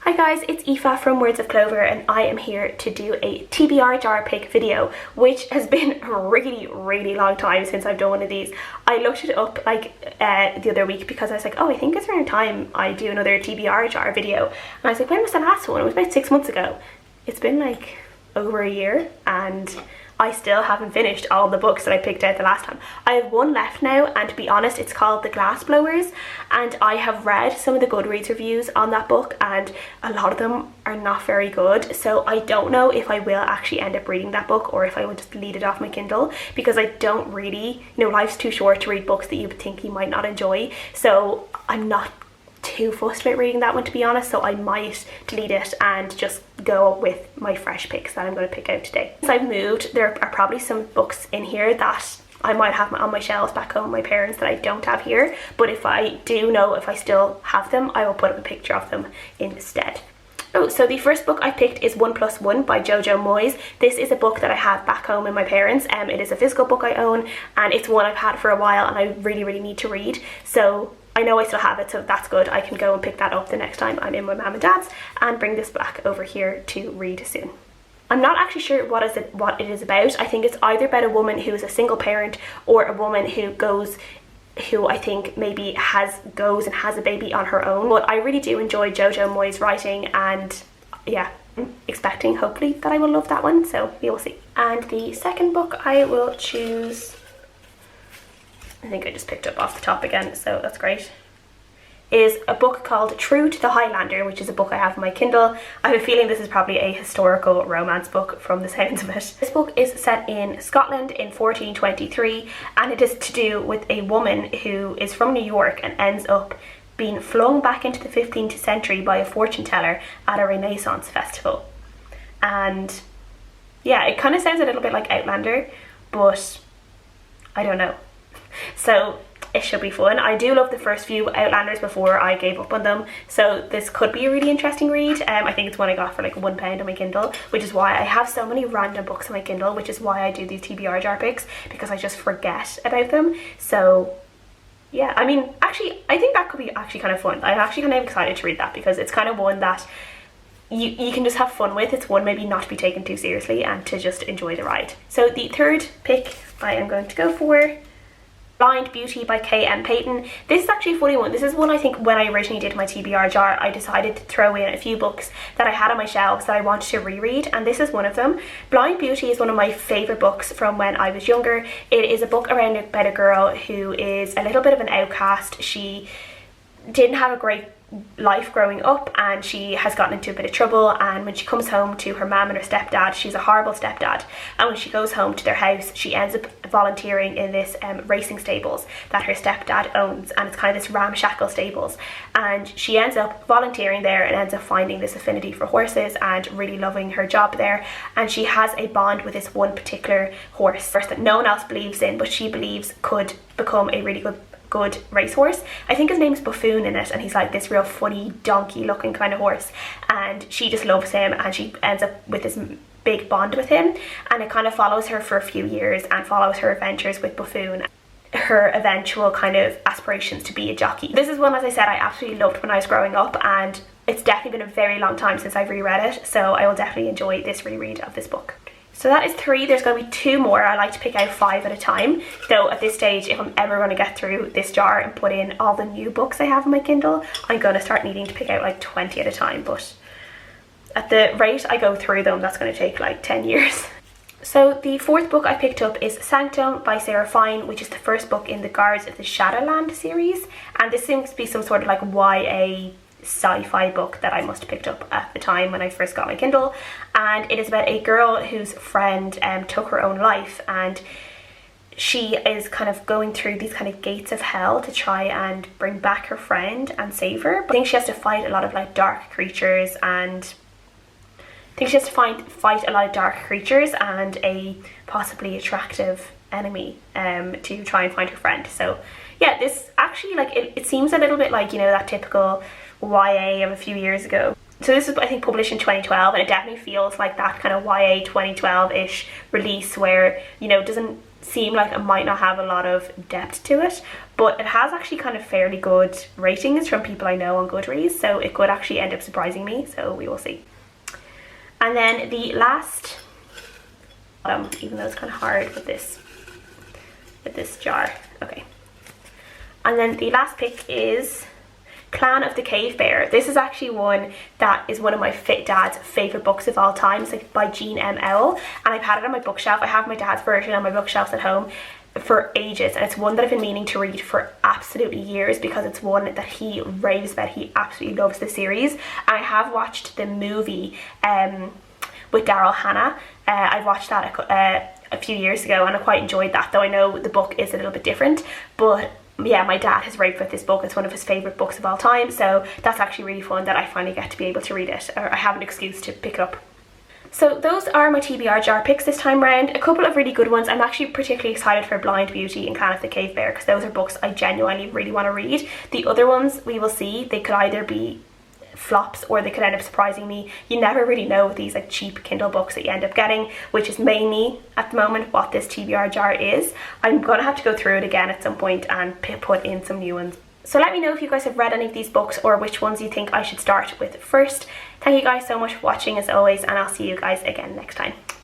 Hi guys, it's Aoife from Words of Clover and I am here to do a TBR Jar pick video, which has been a really long time since I've done one of these. I looked it up like the other week because I was like, oh, I think it's around time I do another TBR Jar video. And I was like, when was the last one? It was about 6 months ago. It's been like over a year and I still haven't finished all the books that I picked out the last time. I have one left now, and to be honest, it's called The Glass Blowers, and I have read some of the Goodreads reviews on that book and a lot of them are not very good, so I don't know if I will actually end up reading that book or if I will just delete it off my Kindle, because I don't really, life's too short to read books that you would think you might not enjoy, so I'm not too fussed about reading that one, to be honest, so I might delete it and just go with my fresh picks that I'm going to pick out today. Since I've moved, there are probably some books in here that I might have on my shelves back home with my parents that I don't have here, but if I do know if I still have them, I will put up a picture of them instead. Oh, so the first book I picked is 1+1 by Jojo Moyes. This is a book that I have back home with my parents. It is a physical book I own, and it's one I've had for a while and I really need to read, so I know I still have it, so that's good. I can go and pick that up the next time I'm in my mum and dad's and bring this back over here to read soon. I'm not actually sure what it is about. I think it's either about a woman who is a single parent or a woman who I think maybe goes and has a baby on her own. But I really do enjoy Jojo Moyes' writing, and yeah, I'm expecting hopefully that I will love that one, so we will see. And the second book I will choose, I think I just picked up off the top again, so that's great, is a book called True to the Highlander, which is a book I have on my Kindle. I have a feeling this is probably a historical romance book from the sounds of it. This book is set in Scotland in 1423, and it is to do with a woman who is from New York and ends up being flung back into the 15th century by a fortune teller at a Renaissance festival. And yeah, it kind of sounds a little bit like Outlander, but I don't know. So it should be fun. I do love the first few Outlanders before I gave up on them, so this could be a really interesting read. I think it's one I got for like £1 on my Kindle, which is why I have so many random books on my Kindle, which is why I do these TBR Jar picks, because I just forget about them. So yeah, I mean, actually I think that could be actually kind of fun. I'm actually kind of excited to read that because it's kind of one that you can just have fun with. It's one maybe not to be taken too seriously and to just enjoy the ride. So the third pick I am going to go for, Blind Beauty by K.M. Payton. This is actually a funny one. This is one I think when I originally did my TBR Jar, I decided to throw in a few books that I had on my shelves that I wanted to reread, and this is one of them. Blind Beauty is one of my favourite books from when I was younger. It is a book about a girl who is a little bit of an outcast. She didn't have a great life growing up and she has gotten into a bit of trouble, and when she comes home to her mum and her stepdad, she's a horrible stepdad, and when she goes home to their house she ends up volunteering in this racing stables that her stepdad owns, and it's kind of this ramshackle stables, and she ends up volunteering there and ends up finding this affinity for horses and really loving her job there, and she has a bond with this one particular horse that no one else believes in, but she believes could become a really good racehorse. I think his name's Buffoon in it, and he's like this real funny donkey looking kind of horse, and she just loves him and she ends up with this big bond with him, and it kind of follows her for a few years and follows her adventures with Buffoon, her eventual kind of aspirations to be a jockey. This is one, as I said, I absolutely loved when I was growing up, and it's definitely been a very long time since I've reread it, so I will definitely enjoy this reread of this book. So that is 3. There's going to be 2 more. I like to pick out 5 at a time. So at this stage, if I'm ever going to get through this jar and put in all the new books I have on my Kindle, I'm going to start needing to pick out like 20 at a time. But at the rate I go through them, that's going to take like 10 years. So the 4th book I picked up is Sanctum by Sarah Fine, which is the first book in the Guards of the Shadowland series. And this seems to be some sort of like YA sci-fi book that I must have picked up at the time when I first got my Kindle, and it is about a girl whose friend took her own life, and she is kind of going through these kind of gates of hell to try and bring back her friend and save her. But I think she has to fight a lot of like dark creatures, and I think she has to fight a lot of dark creatures and a possibly attractive enemy to try and find her friend. So yeah, this actually, like, it seems a little bit like, that typical YA of a few years ago. So this is, I think, published in 2012, and it definitely feels like that kind of YA 2012-ish release where, doesn't seem like it might not have a lot of depth to it, but it has actually kind of fairly good ratings from people I know on Goodreads, so it could actually end up surprising me, so we will see. And then the last, even though it's kind of hard with this jar, okay. And then the last pick is Clan of the Cave Bear. This is actually one that is one of my dad's favourite books of all time. It's like by Jean M. Owell, and I've had it on my bookshelf. I have my dad's version on my bookshelves at home for ages, and it's one that I've been meaning to read for absolutely years because it's one that he raves about. He absolutely loves the series, and I have watched the movie with Daryl Hannah. I watched that a few years ago, and I quite enjoyed that, though I know the book is a little bit different. But yeah, my dad has raved about this book. It's one of his favourite books of all time, so that's actually really fun that I finally get to be able to read it, or I have an excuse to pick it up. So those are my TBR jar picks this time round. A couple of really good ones. I'm actually particularly excited for Blind Beauty and Clan of the Cave Bear because those are books I genuinely really want to read. The other ones, we will see. They could either be flops or they could end up surprising me. You never really know with these like cheap Kindle books that you end up getting, which is mainly at the moment what this TBR jar is. I'm gonna have to go through it again at some point and put in some new ones. So let me know if you guys have read any of these books or which ones you think I should start with first. Thank you guys so much for watching as always, and I'll see you guys again next time.